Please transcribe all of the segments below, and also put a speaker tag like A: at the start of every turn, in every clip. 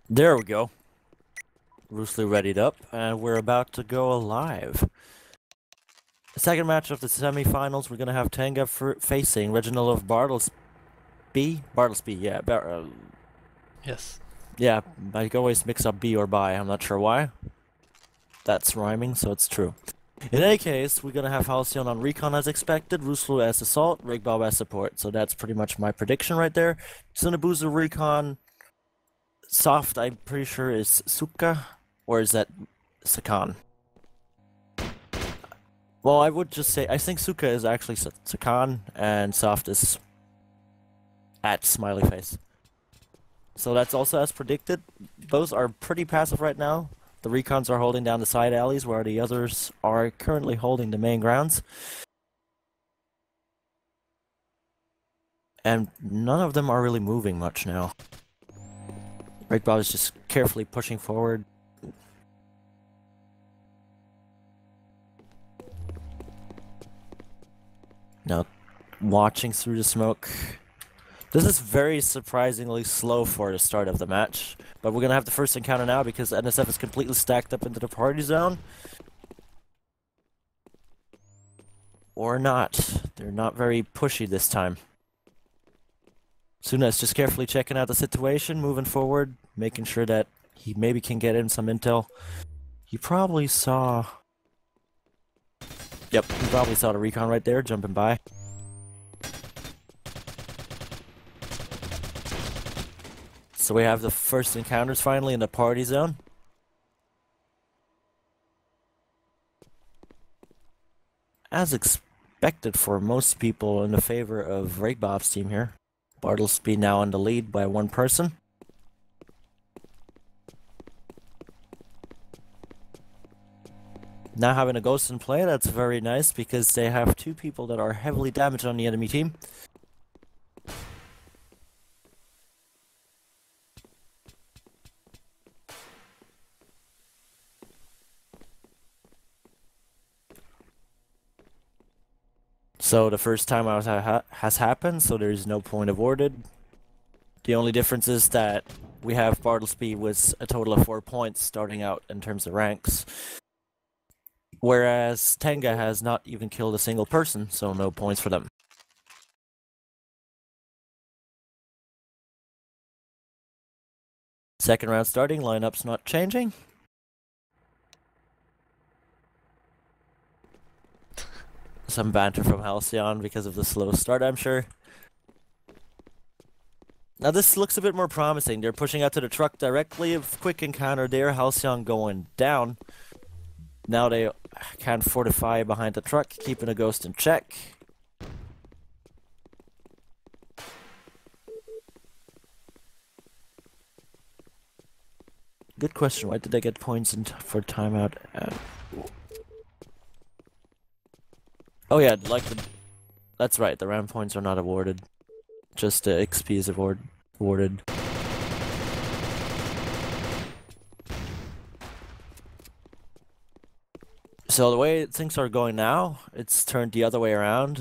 A: There we go. Loosely readied up, and we're about to go live. The second match of the semifinals, we're gonna have Tenga facing Reginald of Bartlesby. Bartlesby, yeah.
B: Yes.
A: Yeah, I always mix up B or by. I'm not sure why. That's rhyming, so it's true. In any case, we're gonna have Halcyon on Recon as expected, Ruslu as Assault, Rigbob as Support. So that's pretty much my prediction right there. Sunabuzu Recon. Soft, I'm pretty sure, is Suka, or is that Sakan? Well, I would just say, I think Suka is actually Sakan, and Soft is at Smiley Face. So that's also as predicted. Both are pretty passive right now. The Recons are holding down the side alleys, where the others are currently holding the main grounds. And none of them are really moving much now. Rigbob is just carefully pushing forward. Now, watching through the smoke. This is very surprisingly slow for the start of the match. But we're gonna have the first encounter now because NSF is completely stacked up into the party zone. Or not. They're not very pushy this time. Suna is just carefully checking out the situation, moving forward, making sure that he maybe can get in some intel. You probably saw... Yep, you probably saw the recon right there, jumping by. So we have the first encounters finally in the party zone. As expected for most people in the favor of Rigbob's team here. Bartlesby now in the lead by one person. Now having a ghost in play, that's very nice because they have two people that are heavily damaged on the enemy team. So the first time out has happened, so there's no point awarded. The only difference is that we have Bartlesby with a total of 4 points starting out in terms of ranks. Whereas Tenga has not even killed a single person, so no points for them. Second round starting, lineup's not changing. Some banter from Halcyon because of the slow start, I'm sure. Now this looks a bit more promising. They're pushing out to the truck directly. A quick encounter there, Halcyon going down. Now they can fortify behind the truck, keeping a ghost in check. Good question, why did they get points for timeout? Oh yeah, that's right, the round points are not awarded. Just XP is awarded. So the way things are going now, it's turned the other way around.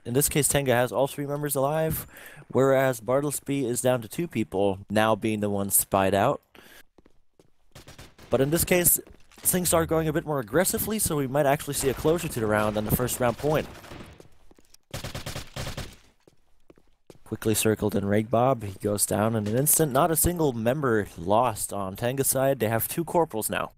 A: In this case, Tenga has all 3 members alive, whereas Bartlesby is down to 2 people, now being the one spied out. But in this case, things are going a bit more aggressively, so we might actually see a closure to the round than the first round point. Quickly circled in Rigbob, he goes down in an instant. Not a single member lost on Tenga's side. They have 2 corporals now.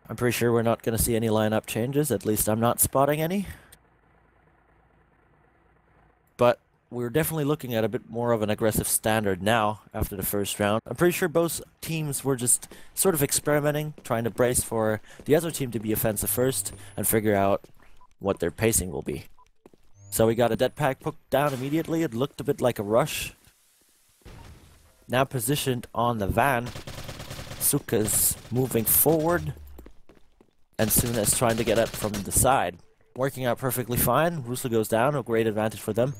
A: I'm pretty sure we're not going to see any lineup changes, at least I'm not spotting any. But we're definitely looking at a bit more of an aggressive standard now after the first round. I'm pretty sure both teams were just sort of experimenting, trying to brace for the other team to be offensive first and figure out what their pacing will be. So we got a dead pack put down immediately. It looked a bit like a rush. Now positioned on the van. Suka's moving forward. And Suna is trying to get up from the side. Working out perfectly fine. Rusla goes down, a great advantage for them.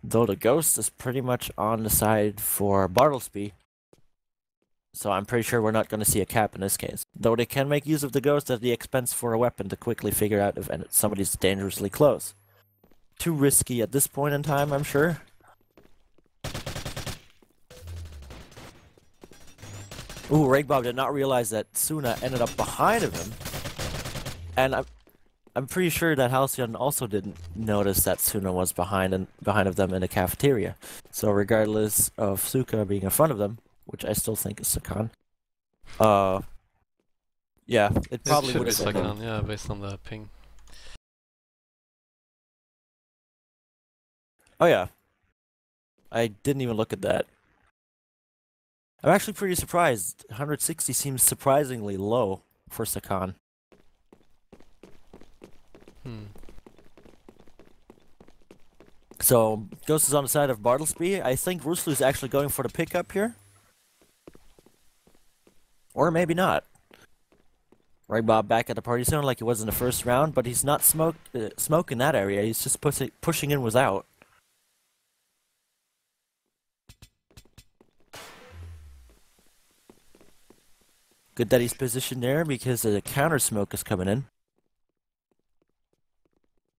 A: Though the ghost is pretty much on the side for Bartlesby. So I'm pretty sure we're not going to see a cap in this case. Though they can make use of the ghost at the expense for a weapon to quickly figure out if somebody's dangerously close. Too risky at this point in time, I'm sure. Ooh, Ragbab did not realize that Suna ended up behind of him. And I'm pretty sure that Halcyon also didn't notice that Suna was behind of them in the cafeteria. So regardless of Suka being in front of them, which I still think is Sakan, yeah, it probably would have been
B: Sakan, yeah, based on the ping.
A: Oh yeah. I didn't even look at that. I'm actually pretty surprised. 160 seems surprisingly low for Sakan. So, Ghost is on the side of Bartlesby. I think Ruslu is actually going for the pickup here. Or maybe not. Ragbab back at the party zone like he was in the first round, but he's not smoking that area. He's just pushing in without. Good that he's positioned there because the counter smoke is coming in.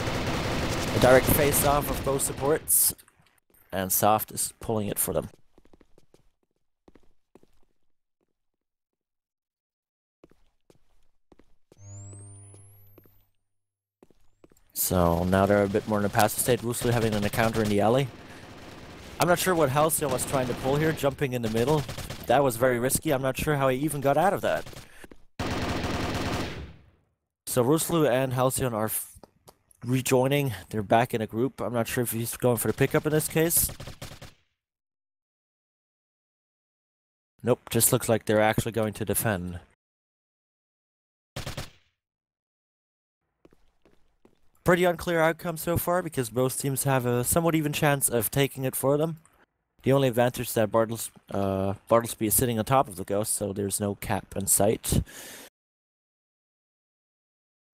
A: A direct face-off of both supports, and Soft is pulling it for them. So now they're a bit more in a passive state, Ruslu having an encounter in the alley. I'm not sure what Halcyon was trying to pull here, jumping in the middle. That was very risky. I'm not sure how he even got out of that. So Ruslu and Halcyon are rejoining. They're back in a group. I'm not sure if he's going for the pickup in this case. Nope, just looks like they're actually going to defend. Pretty unclear outcome so far because both teams have a somewhat even chance of taking it for them. The only advantage is that Bartlesby is sitting on top of the ghost, so there's no cap in sight.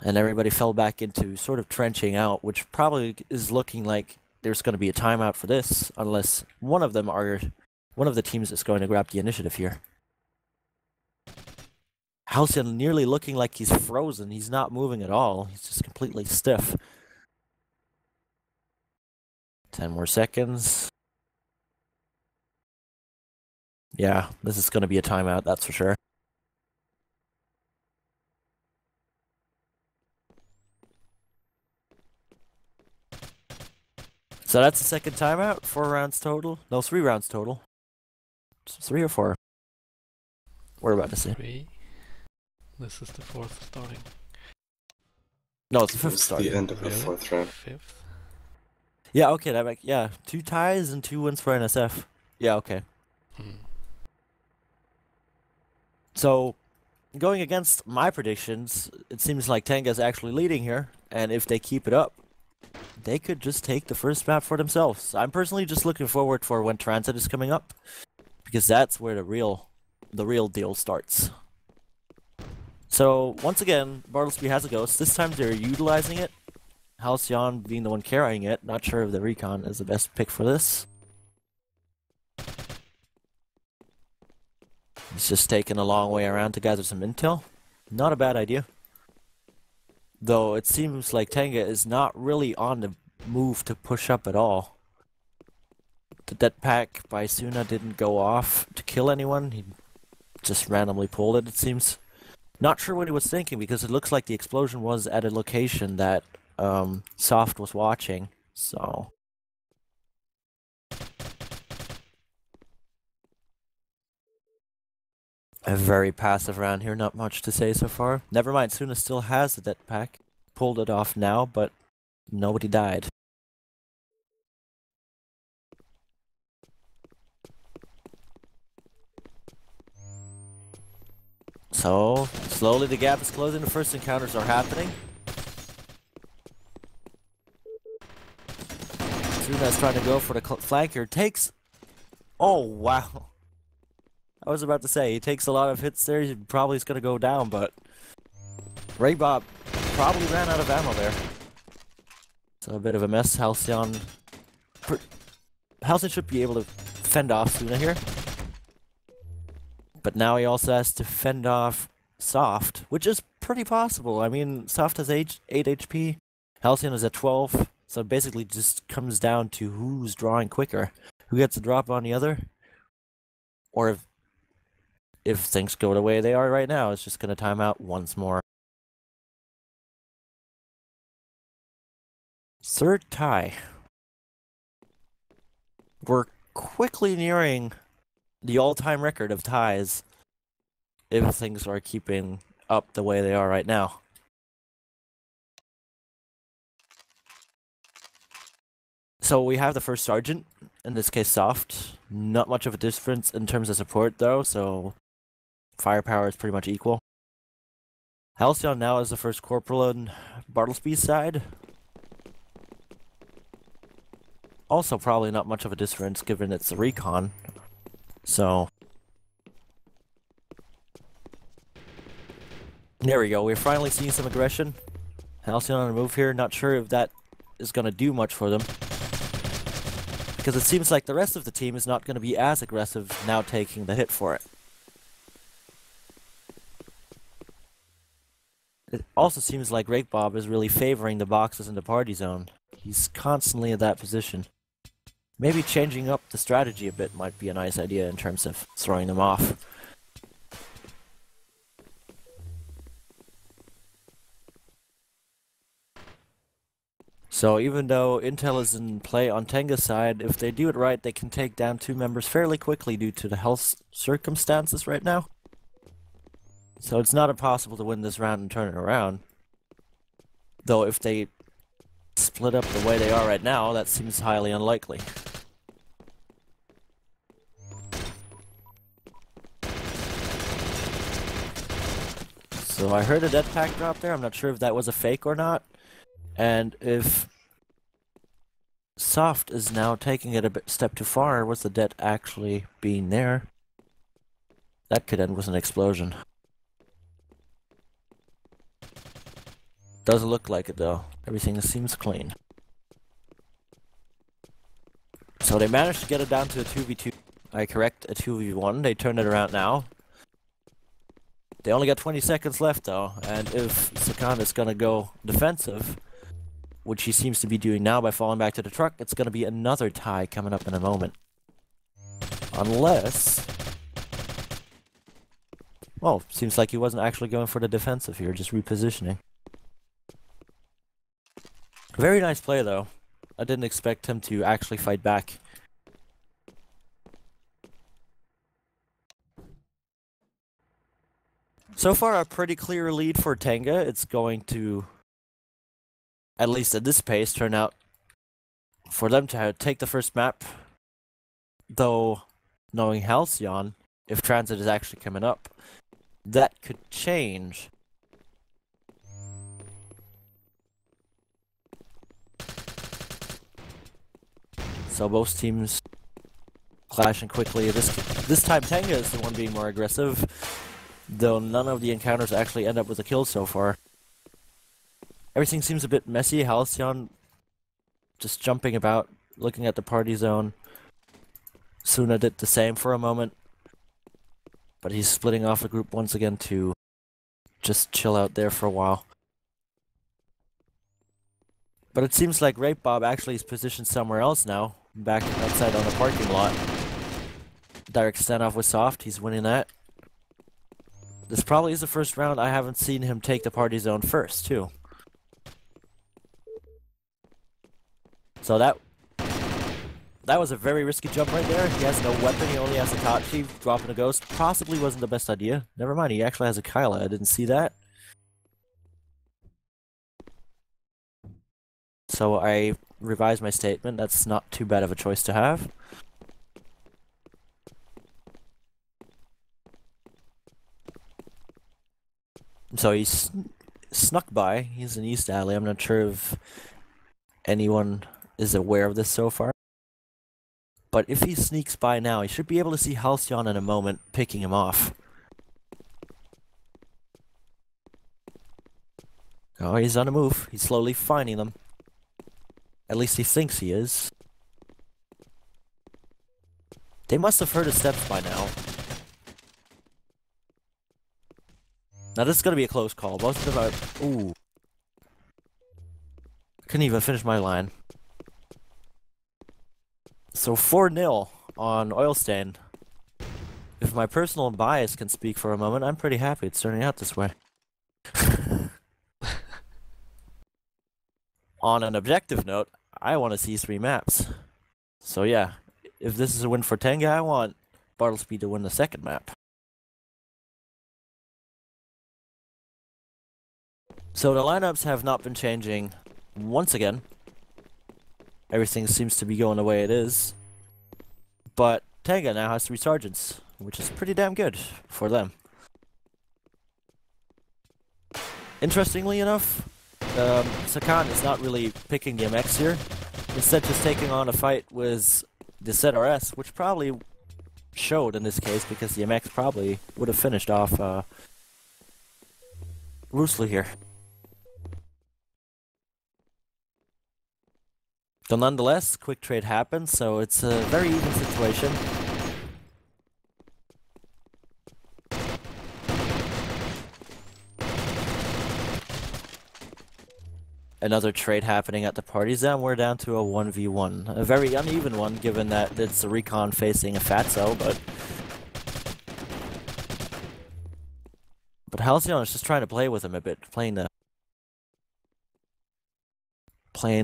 A: And everybody fell back into sort of trenching out, which probably is looking like there's going to be a timeout for this, unless one of the teams is going to grab the initiative here. Halcyon nearly looking like he's frozen. He's not moving at all. He's just completely stiff. 10 more seconds. Yeah, this is going to be a timeout, that's for sure. So that's the second timeout. 4 rounds total. No, 3 rounds total. 3 or 4? We're about to see.
B: 3. This is the 4th starting.
A: No, it's the 5th
C: It's
A: starting.
C: the end of the
B: Really?
C: 4th round.
B: 5th?
A: Yeah, okay, that yeah. 2 ties and 2 wins for NSF. Yeah, okay. So, going against my predictions, it seems like Tenga's actually leading here, and if they keep it up, they could just take the first map for themselves. I'm personally just looking forward for when Transit is coming up, because that's where the real deal starts. So, once again, Bartlesby has a ghost. This time they're utilizing it. Halcyon being the one carrying it. Not sure if the Recon is the best pick for this. He's just taking a long way around to gather some intel. Not a bad idea. Though it seems like Tenga is not really on the move to push up at all. The dead pack by Suna didn't go off to kill anyone. He just randomly pulled it seems. Not sure what he was thinking because it looks like the explosion was at a location that Soft was watching. So... a very passive round here, not much to say so far. Never mind, Suna still has the dead pack. Pulled it off now, but nobody died. So, slowly the gap is closing, the first encounters are happening. Suna's trying to go for the flanker, takes... oh, wow. I was about to say, he takes a lot of hits there, he probably is going to go down, but... Raybop probably ran out of ammo there. So a bit of a mess. Halcyon should be able to fend off Suna here. But now he also has to fend off Soft, which is pretty possible. I mean, Soft has 8 HP, Halcyon is at 12, so it basically just comes down to who's drawing quicker. Who gets a drop on the other? Or if things go the way they are right now, it's just going to time out once more. Third tie. We're quickly nearing the all-time record of ties if things are keeping up the way they are right now. So we have the first sergeant, in this case Soft. Not much of a difference in terms of support though, so firepower is pretty much equal. Halcyon now is the first corporal on Bartlesby's side. Also probably not much of a difference given it's a recon. So there we go, we're finally seeing some aggression. Halcyon on the move here, not sure if that is going to do much for them. Because it seems like the rest of the team is not going to be as aggressive now taking the hit for it. It also seems like Rake Bob is really favoring the boxes in the party zone. He's constantly in that position. Maybe changing up the strategy a bit might be a nice idea in terms of throwing them off. So even though Intel is in play on Tenga's side, if they do it right, they can take down 2 members fairly quickly due to the health circumstances right now. So it's not impossible to win this round and turn it around. Though if they split up the way they are right now, that seems highly unlikely. So I heard a dead pack drop there, I'm not sure if that was a fake or not. And if Soft is now taking it a step too far, with the dead actually being there, that could end with an explosion. Doesn't look like it though. Everything seems clean. So they managed to get it down to a 2v2. I correct, a 2v1. They turned it around now. They only got 20 seconds left though, and if Sakan is gonna go defensive, which he seems to be doing now by falling back to the truck, it's gonna be another tie coming up in a moment. Unless... well, seems like he wasn't actually going for the defensive here, just repositioning. Very nice play though. I didn't expect him to actually fight back. So far a pretty clear lead for Tenga. It's going to, at least at this pace, turn out for them to take the first map. Though, knowing Halcyon, if Transit is actually coming up, that could change. So both teams clashing quickly. This time Tenga is the one being more aggressive, though none of the encounters actually end up with a kill so far. Everything seems a bit messy. Halcyon just jumping about, looking at the party zone. Suna did the same for a moment, but he's splitting off the group once again to just chill out there for a while. But it seems like Rape Bob actually is positioned somewhere else now, back outside on the parking lot. Direct standoff with Soft, he's winning that. This probably is the first round I haven't seen him take the party zone first, too. So that was a very risky jump right there. He has no weapon, he only has a Tachi. Dropping a ghost possibly wasn't the best idea. Never mind, he actually has a Kyla, I didn't see that. So I revised my statement, that's not too bad of a choice to have. So he's snuck by, he's in East Alley, I'm not sure if anyone is aware of this so far. But if he sneaks by now, he should be able to see Halcyon in a moment, picking him off. Oh, he's on the move, he's slowly finding them. At least he thinks he is. They must have heard his steps by now. Now this is gonna be a close call. Both of them are. Ooh. Couldn't even finish my line. So 4-0 on Oilstain. If my personal bias can speak for a moment, I'm pretty happy it's turning out this way. On an objective note, I want to see 3 maps. So yeah, if this is a win for Tenga, I want Bartlesby to win the second map. So the lineups have not been changing once again. Everything seems to be going the way it is. But Tenga now has 3 sergeants, which is pretty damn good for them. Interestingly enough, Sakan is not really picking the MX here. Instead just taking on a fight with the ZRS, which probably showed in this case because the MX probably would have finished off Roosely here. So nonetheless, quick trade happens, so it's a very even situation. Another trade happening at the parties, and we're down to a 1v1. A very uneven one, given that it's a recon facing a Fatso, but Halcyon is just trying to play with him a bit, playing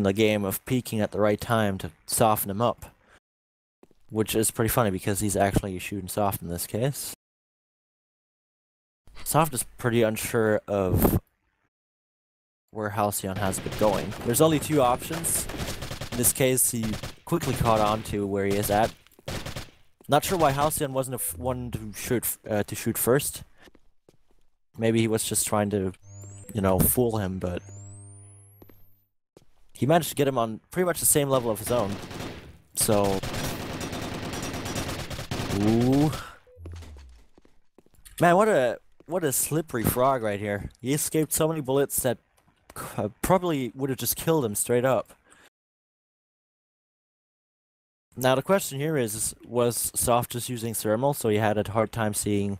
A: the game of peeking at the right time to soften him up. Which is pretty funny because he's actually shooting soft in this case. Soft is pretty unsure of where Halcyon has been going. There's only 2 options. In this case, he quickly caught on to where he is at. Not sure why Halcyon wasn't one to shoot first. Maybe he was just trying to, you know, fool him, but he managed to get him on pretty much the same level of his own. So, ooh, man, what a slippery frog right here. He escaped so many bullets that probably would have just killed him straight up. Now the question here is, was Soft just using thermal, so he had a hard time seeing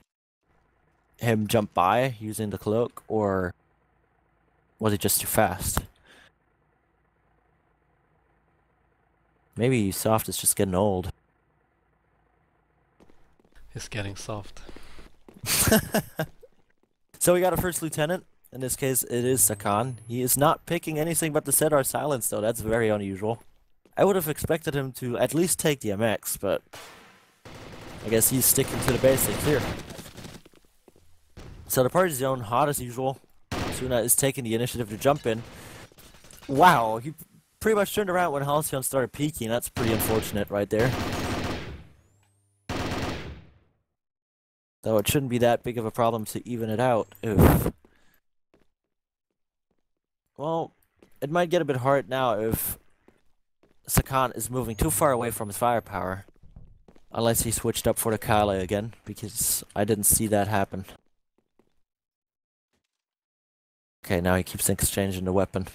A: him jump by using the cloak, or was he just too fast? Maybe Soft is just getting old.
B: It's getting soft.
A: So we got a first lieutenant. In this case, it is Sakan. He is not picking anything but the ZR silence, though. That's very unusual. I would have expected him to at least take the MX, but I guess he's sticking to the basics here. So the party zone, hot as usual. Suna is taking the initiative to jump in. Wow, he pretty much turned around when Halcyon started peeking. That's pretty unfortunate right there. Though it shouldn't be that big of a problem to even it out if... Well, it might get a bit hard now if Sakan is moving too far away from his firepower. Unless he switched up for the Kale again, because I didn't see that happen. Okay, now he keeps exchanging the weapon.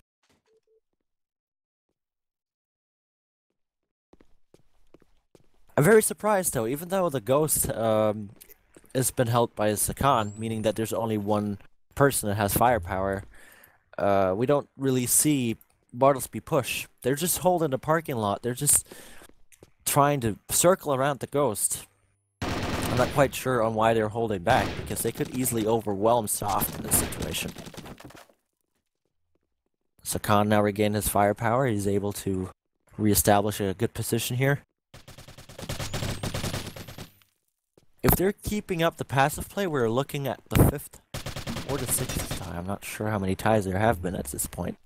A: I'm very surprised though, even though the ghost has been held by Sakan, meaning that there's only one person that has firepower, we don't really see Bartlesby push. They're just holding the parking lot. They're just trying to circle around the ghost. I'm not quite sure on why they're holding back, because they could easily overwhelm Soft in this situation. Sakan now regained his firepower. He's able to reestablish a good position here. If they're keeping up the passive play, we're looking at the 5th or the 6th tie. I'm not sure how many ties there have been at this point.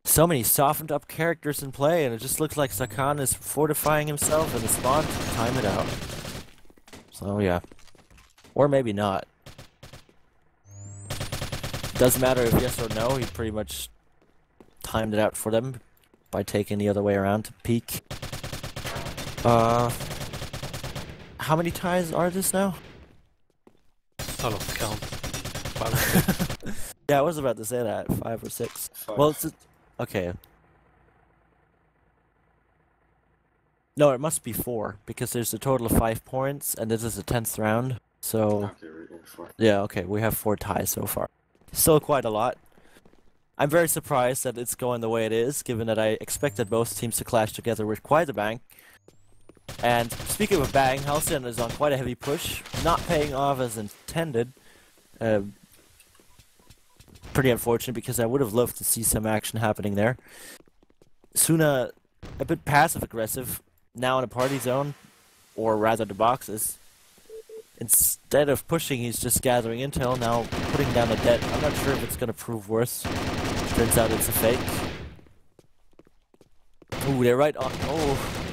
A: So many softened up characters in play, and it just looks like Sakan is fortifying himself in the spawn to time it out. So yeah. Or maybe not. Doesn't matter if yes or no, he pretty much timed it out for them by taking the other way around to peek. How many ties are this now?
B: I lost count. 5 or 6.
A: Yeah, I was about to say that, 5 or 6.
C: 5.
A: Well, Okay. No, it must be 4, because there's a total of 5 points, and this is the 10th round. So,
C: Okay, right, 4.
A: yeah, okay, we have 4 ties so far. Still quite a lot. I'm very surprised that it's going the way it is, given that I expected both teams to clash together with quite a bang. And speaking of a bang, Halcyon is on quite a heavy push, not paying off as intended. Pretty unfortunate, because I would have loved to see some action happening there. Suna, a bit passive-aggressive, now in a party zone, or rather the boxes. Instead of pushing, he's just gathering intel, now putting down a debt. I'm not sure if it's going to prove worse. Turns out it's a fake. Ooh, they're right on. Oh.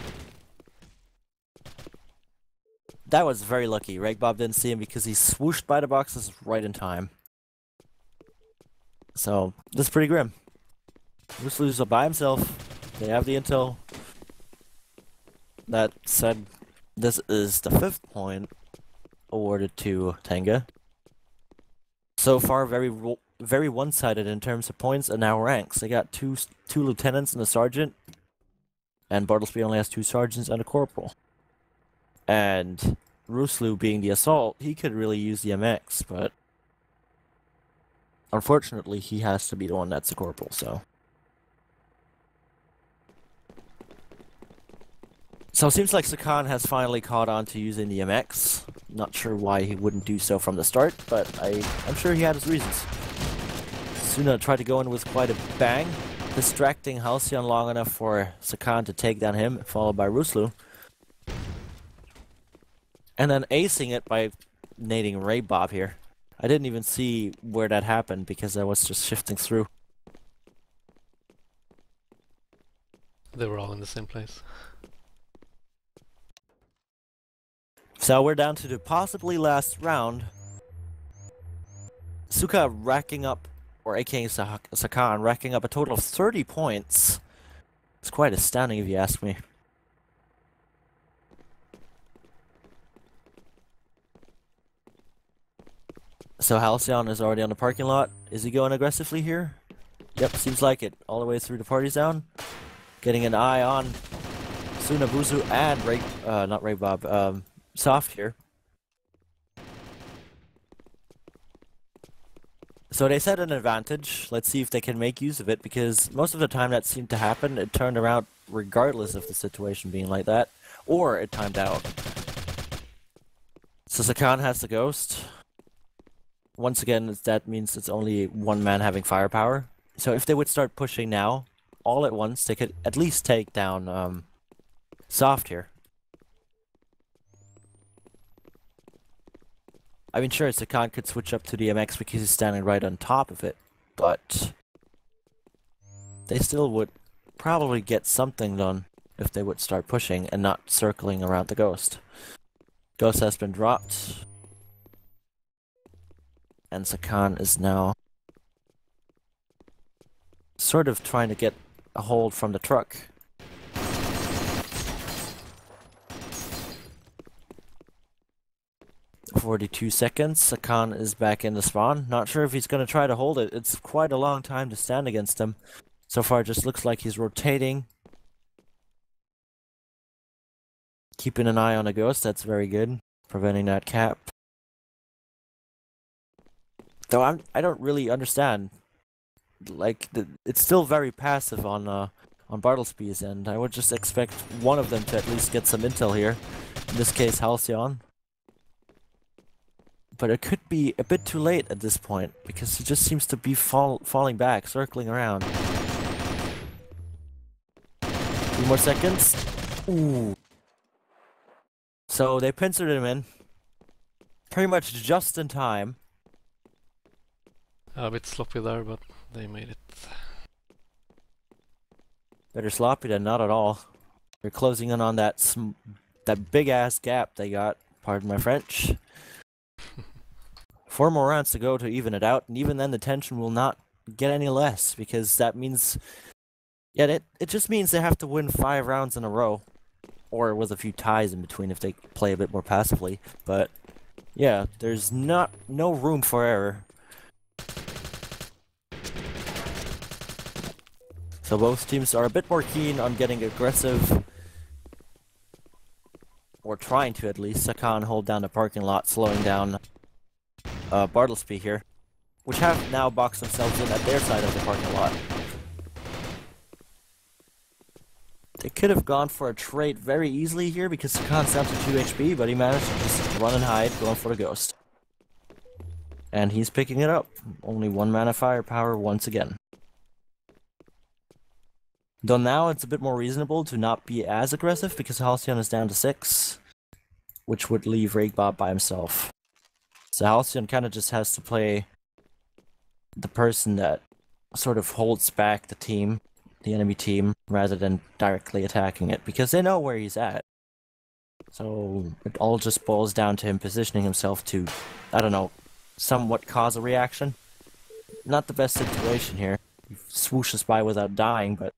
A: That was very lucky. Regbob didn't see him because he swooshed by the boxes right in time. So, this is pretty grim. Ruslu's by himself. They have the intel. That said, this is the 5th point awarded to Tenga. So far, very one-sided in terms of points and now ranks. They got two lieutenants and a sergeant, and Bartlesby only has 2 sergeants and a corporal. And Ruslu being the assault, he could really use the MX, but unfortunately, he has to be the one that's a corporal, so. So it seems like Sakan has finally caught on to using the MX. Not sure why he wouldn't do so from the start, but I'm sure he had his reasons. Suna tried to go in with quite a bang, distracting Halcyon long enough for Sakan to take down him, followed by Ruslu. And then acing it by nading Regbob here. I didn't even see where that happened because I was just shifting through.
B: They were all in the same place.
A: So we're down to the possibly last round. Suka racking up, or aka Sakan, racking up a total of 30 points. It's quite astounding if you ask me. So Halcyon is already on the parking lot. Is he going aggressively here? Yep, seems like it. All the way through the party zone. Getting an eye on Sunabuzu and not Regbob, Soft here. So they set an advantage. Let's see if they can make use of it, because most of the time that seemed to happen, it turned around regardless of the situation being like that, or it timed out. So Sakan has the ghost. Once again, that means it's only one man having firepower. So if they would start pushing now, all at once, they could at least take down Soft here. I mean, sure, Sakan could switch up to the MX because he's standing right on top of it, but they still would probably get something done if they would start pushing and not circling around the ghost. Ghost has been dropped, and Sakan is now sort of trying to get a hold from the truck. "42 seconds, Sakan is back in the spawn. Not sure if he's going to try to hold it. It's quite a long time to stand against him. So far it just looks like he's rotating. Keeping an eye on a ghost, that's very good. Preventing that cap. Though I don't really understand. Like, it's still very passive on Bartlesby's end. I would just expect one of them to at least get some intel here. In this case, Halcyon. But it could be a bit too late at this point, because he just seems to be falling back, circling around. 2 more seconds. Ooh. So they pincered him in. Pretty much just in time.
B: A bit sloppy there, but they made it.
A: Better sloppy than not at all. They're closing in on that big ass gap they got. Pardon my French. 4 more rounds to go to even it out, and even then the tension will not get any less, because that means, yeah, it just means they have to win 5 rounds in a row, or with a few ties in between if they play a bit more passively. But yeah, there's no room for error. So both teams are a bit more keen on getting aggressive, or trying to at least. Sakan hold down the parking lot, slowing down Bartlesby here, which have now boxed themselves in at their side of the parking lot. They could have gone for a trade very easily here because Sakan's down to 2 HP, but he managed to just run and hide, going for the ghost. And he's picking it up. Only 1 mana firepower once again. Though now it's a bit more reasonable to not be as aggressive because Halcyon is down to 6, which would leave Regbob by himself. So Halcyon kind of just has to play the person that sort of holds back the team, the enemy team, rather than directly attacking it, because they know where he's at. So it all just boils down to him positioning himself to, I don't know, somewhat cause a reaction. Not the best situation here. He swooshes by without dying, but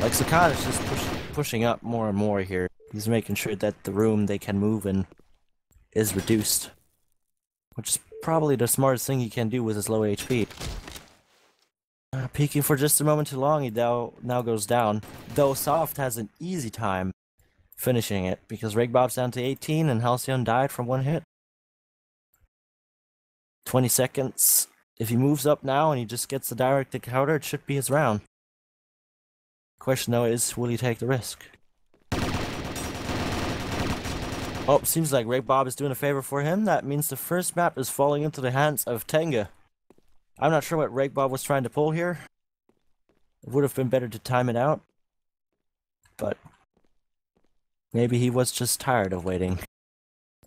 A: like Sakan is just pushing up more and more here. He's making sure that the room they can move in is reduced, which is probably the smartest thing he can do with his low HP. Peeking for just a moment too long, he now goes down. Though Soft has an easy time finishing it, because Regbob's down to 18 and Halcyon died from 1 hit. 20 seconds. If he moves up now and he just gets the direct counter, it should be his round. Question though is, will he take the risk? Oh, seems like Regbob is doing a favor for him. That means the first map is falling into the hands of Tenga. I'm not sure what Regbob was trying to pull here. It would have been better to time it out. But maybe he was just tired of waiting.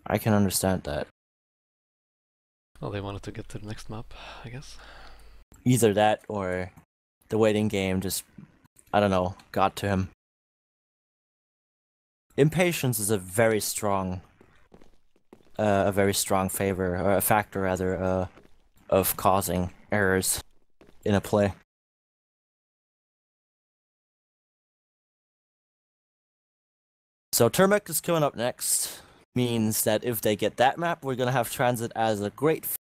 A: I can understand that.
B: Well, they wanted to get to the next map, I guess.
A: Either that or the waiting game just, I don't know, got to him. Impatience is a very strong favor, or a factor rather, of causing errors in a play. So Termek is coming up next. Means that if they get that map, we're gonna have Transit as a great